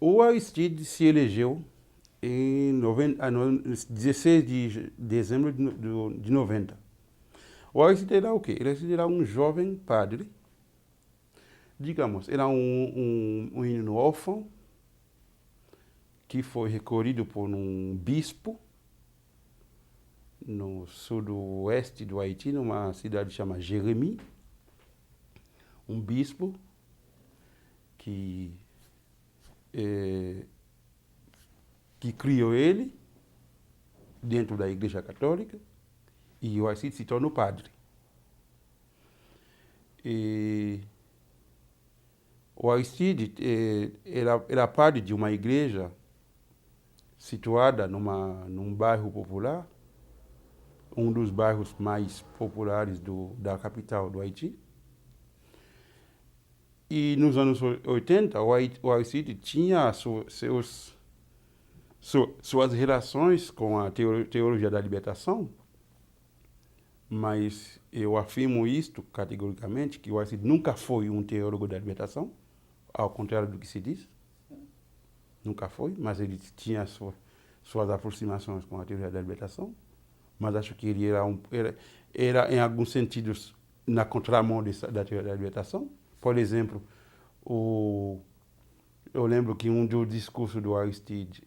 O Aristide se elegeu em 16 de dezembro de 90. O Aristide era o quê? Ele era um jovem padre, digamos, era um menino órfão que foi recolhido por um bispo no sudoeste do Haiti, numa cidade chamada Jérémie. Um bispo que criou ele dentro da Igreja Católica, e o Aristide se tornou padre. E o Aristide era padre de uma igreja situada num bairro popular, um dos bairros mais populares da capital do Haiti. E nos anos 80, o Aristide tinha suas relações com a teologia da libertação, mas eu afirmo isto categoricamente, que o Aristide nunca foi um teólogo da libertação, ao contrário do que se diz. Nunca foi, mas ele tinha suas aproximações com a teoria da libertação, mas acho que ele era em alguns sentidos, na contramão da teoria da libertação. Por exemplo, eu lembro que um dos discursos do Aristide,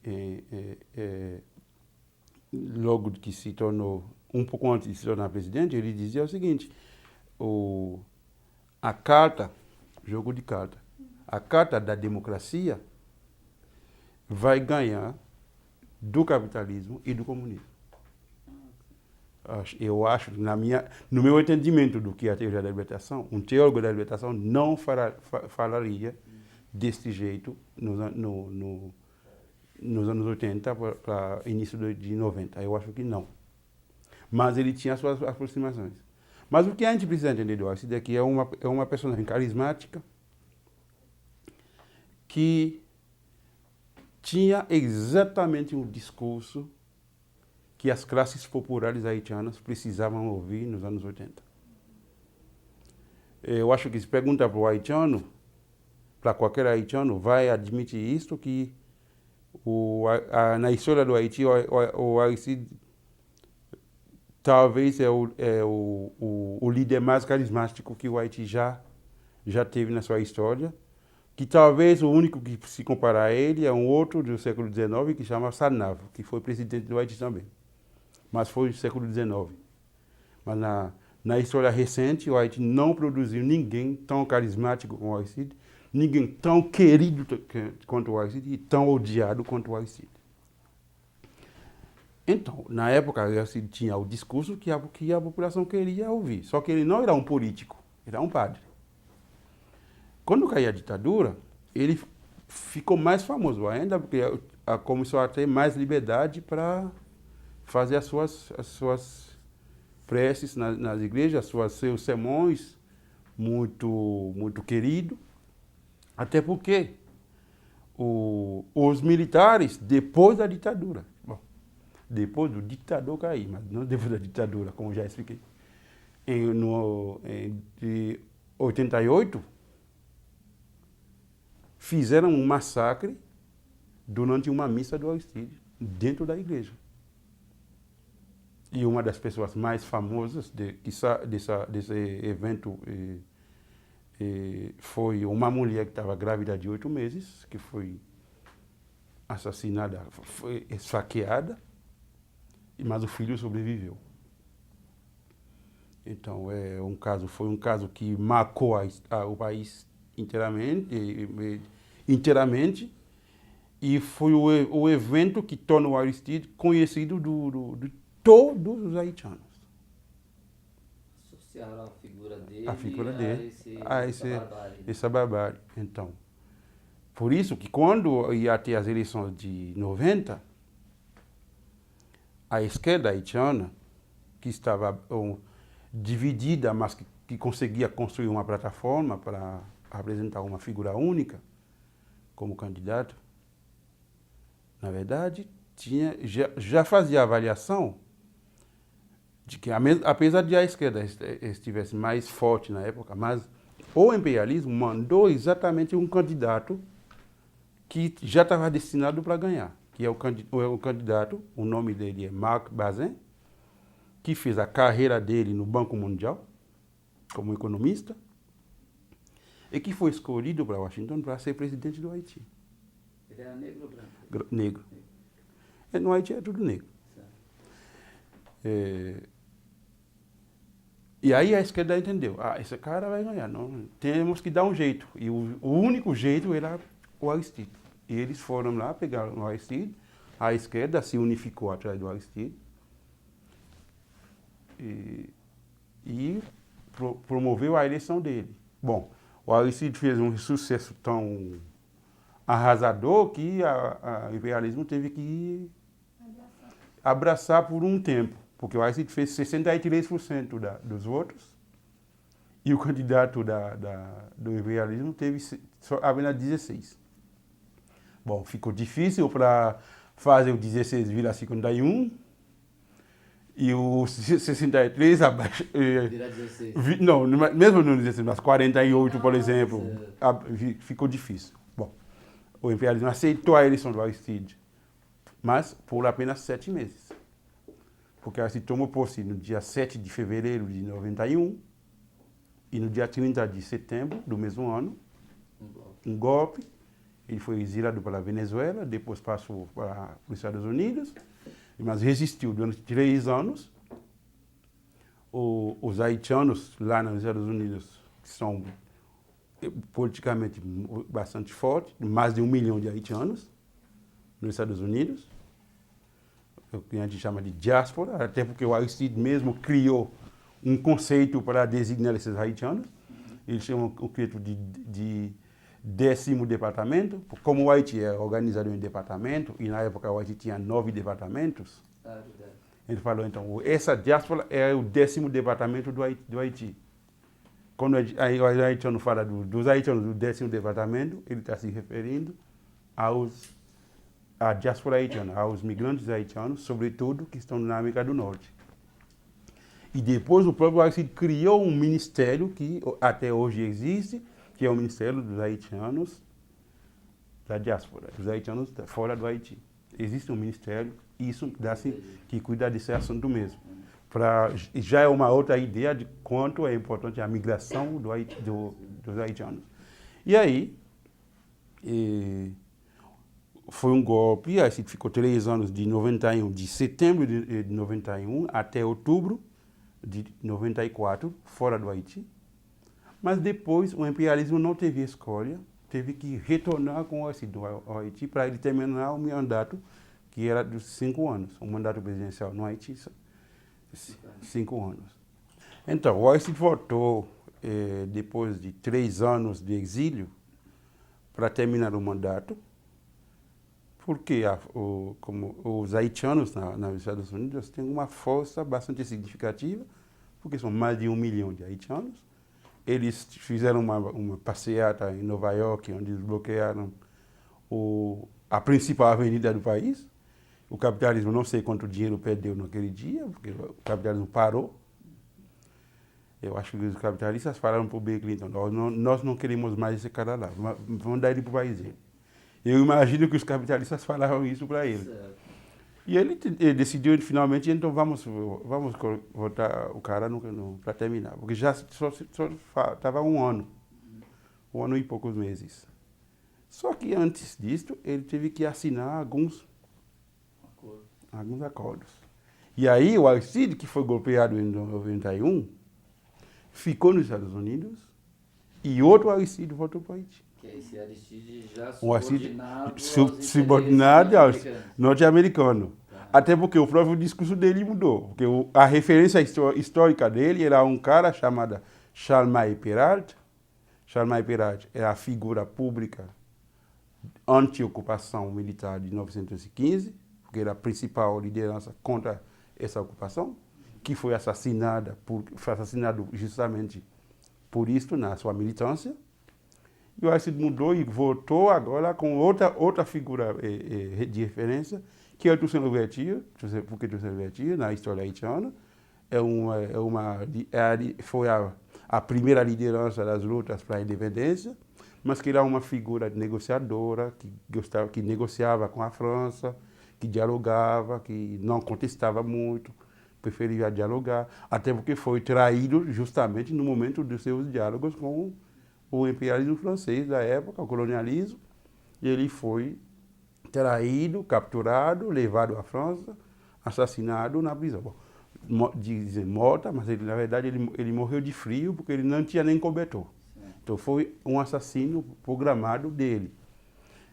logo que se tornou, um pouco antes de se tornar presidente, ele dizia o seguinte: a carta, jogo de carta, a carta da democracia vai ganhar do capitalismo e do comunismo. Eu acho, no meu entendimento do que é a teoria da libertação, um teólogo da libertação não falaria deste jeito nos anos 80 para início de 90. Eu acho que não. Mas ele tinha suas aproximações. Mas o que a gente precisa entender do Aristide é que é uma personagem carismática que tinha exatamente um discurso que as classes populares haitianas precisavam ouvir nos anos 80. Eu acho que se pergunta para o haitiano, para qualquer haitiano, vai admitir isto, que na história do Haiti, o Aristide talvez é o líder mais carismático que o Haiti já teve na sua história, que talvez o único que se comparar a ele é um outro do século XIX, que chama Sarnavo, que foi presidente do Haiti também, mas foi do século XIX. Mas na história recente, o Haiti não produziu ninguém tão carismático como o Aristide, ninguém tão querido quanto o Aristide e tão odiado quanto o Aristide. Então, na época, o Aristide tinha o discurso que a população queria ouvir, só que ele não era um político, era um padre. Quando caiu a ditadura, ele ficou mais famoso ainda, porque começou a ter mais liberdade para fazer as suas preces nas igrejas, seus sermões, muito, muito querido. Até porque os militares, depois da ditadura, depois do ditador cair, mas não depois da ditadura, como já expliquei, de 88, fizeram um massacre durante uma missa do Aristide, dentro da igreja. E uma das pessoas mais famosas desse evento foi uma mulher que estava grávida de 8 meses, que foi assassinada, foi esfaqueada, mas o filho sobreviveu. Então, foi um caso que marcou o país inteiramente, e foi o evento que torna o Aristide conhecido de todos os haitianos. Associaram a figura dele a essa barbárie. Então, por isso que quando ia ter as eleições de 90, a esquerda haitiana, que estava dividida, mas que conseguia construir uma plataforma para apresentar uma figura única como candidato, na verdade, já fazia a avaliação de que, apesar de a esquerda estivesse mais forte na época, mas o imperialismo mandou exatamente um candidato que já estava destinado para ganhar, que é o candidato, o nome dele é Marc Bazin, que fez a carreira dele no Banco Mundial, como economista, e que foi escolhido para Washington para ser presidente do Haiti. Ele era negro ou branco? Negro. E no Haiti é tudo negro. E aí a esquerda entendeu, esse cara vai ganhar, não, temos que dar um jeito. E o único jeito era o Aristide. E eles foram lá, pegaram o Aristide, a esquerda se unificou atrás do Aristide e promoveu a eleição dele. Bom, o Aristide fez um sucesso tão arrasador que o imperialismo teve que abraçar por um tempo, porque o Aristide fez 63% dos votos e o candidato do imperialismo teve apenas 16%. Bom, ficou difícil para fazer o 16,51 e o 63 abaixo. Virar 16. Não, mesmo no 16, mas 48, por exemplo, ficou difícil. Bom, o imperialismo aceitou a eleição do Aristide, mas por apenas 7 meses. Porque Aristide tomou posse no dia 7 de fevereiro de 91 e no dia 30 de setembro do mesmo ano, um golpe. Ele foi exilado para a Venezuela, depois passou para os Estados Unidos, mas resistiu durante 3 anos. Os haitianos lá nos Estados Unidos, que são politicamente bastante fortes, mais de 1 milhão de haitianos nos Estados Unidos, o que a gente chama de diáspora, até porque o Aristide mesmo criou um conceito para designar esses haitianos. Eles chamam o conceito de 10º departamento, como o Haiti é organizado em departamento, e na época o Haiti tinha 9 departamentos, ele falou, então, essa diáspora é o 10º departamento do Haiti. Quando o haitiano fala dos haitianos do 10º departamento, ele está se referindo à diáspora haitiana, aos migrantes haitianos, sobretudo, que estão na América do Norte. E depois o próprio Aristide criou um ministério que até hoje existe, que é o Ministério dos Haitianos da Diáspora, dos haitianos fora do Haiti. Existe um ministério, isso que cuida desse assunto mesmo. Já é uma outra ideia de quanto é importante a migração dos haitianos. E aí, foi um golpe, aí ficou 3 anos de 91, de setembro de 91 até outubro de 94, fora do Haiti. Mas depois o imperialismo não teve escolha, teve que retornar com o Haiti para ele terminar o mandato, que era de 5 anos, o mandato presidencial no Haiti, 5 anos. Então, o Aristide voltou depois de 3 anos de exílio para terminar o mandato, porque como os haitianos nos Estados Unidos têm uma força bastante significativa, porque são mais de 1 milhão de haitianos. Eles fizeram uma passeata em Nova York, onde eles bloquearam a principal avenida do país. O capitalismo, não sei quanto dinheiro perdeu naquele dia, porque o capitalismo parou. Eu acho que os capitalistas falaram para o Bill Clinton, nós não queremos mais esse cara lá, vamos dar ele para o país dele. Eu imagino que os capitalistas falaram isso para ele. Certo. E ele decidiu finalmente, então vamos votar o cara para terminar, porque já só estava 1 ano, 1 ano e poucos meses. Só que antes disso, ele teve que assinar alguns acordos. E aí o Aristide, que foi golpeado em 91, ficou nos Estados Unidos e outro Aristide voltou para o Haiti. Que esse Aristide já subordinado aos norte-americanos. Até porque o próprio discurso dele mudou. Porque a referência histórica dele era um cara chamado Charles Perrault. Charles Perrault era a figura pública anti-ocupação militar de 1915, porque era a principal liderança contra essa ocupação, que foi assassinado justamente por isso na sua militância. E o Aristide mudou e voltou agora com outra figura de referência, que é o Toussaint Louverture, porque Toussaint Louverture, na história haitiana, foi a primeira liderança das lutas para a independência, mas que era uma figura negociadora, que negociava com a França, que dialogava, que não contestava muito, preferia dialogar, até porque foi traído justamente no momento dos seus diálogos com o imperialismo francês da época, o colonialismo, e ele foi traído, capturado, levado à França, assassinado na prisão. Bom, dizem morta, mas ele, na verdade ele morreu de frio porque ele não tinha nem cobertor. Então foi um assassino programado dele.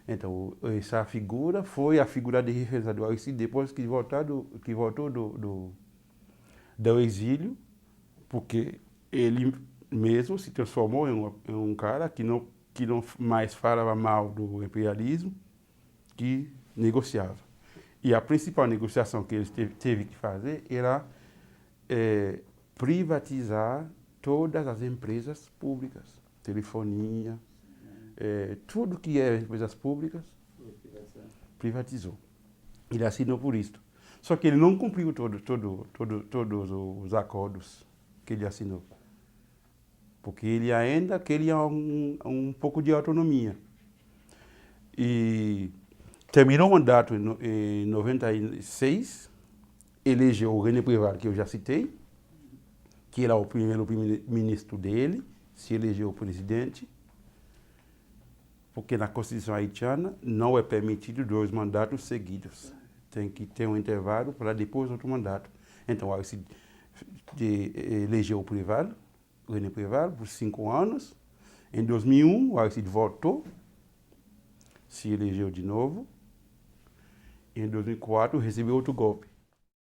Então essa figura foi a figura de referência do Aristide depois que voltou do exílio, porque ele mesmo se transformou em um cara que não mais falava mal do imperialismo, que negociava. E a principal negociação que ele teve que fazer era privatizar todas as empresas públicas, telefonia, tudo que é empresas públicas, privatizou. Ele assinou por isso. Só que ele não cumpriu todos os acordos que ele assinou. Porque ele ainda queria um pouco de autonomia. E terminou o mandato em 96, elegeu o René Préval, que eu já citei, que era o primeiro primeiro-ministro dele, se elegeu o presidente, porque na Constituição haitiana não é permitido 2 mandatos seguidos. Tem que ter um intervalo para depois outro mandato. Então, o Aristide elegeu o Préval, o René Préval, por 5 anos. Em 2001, o Aristide voltou, se elegeu de novo. Em 2004, recebeu outro golpe.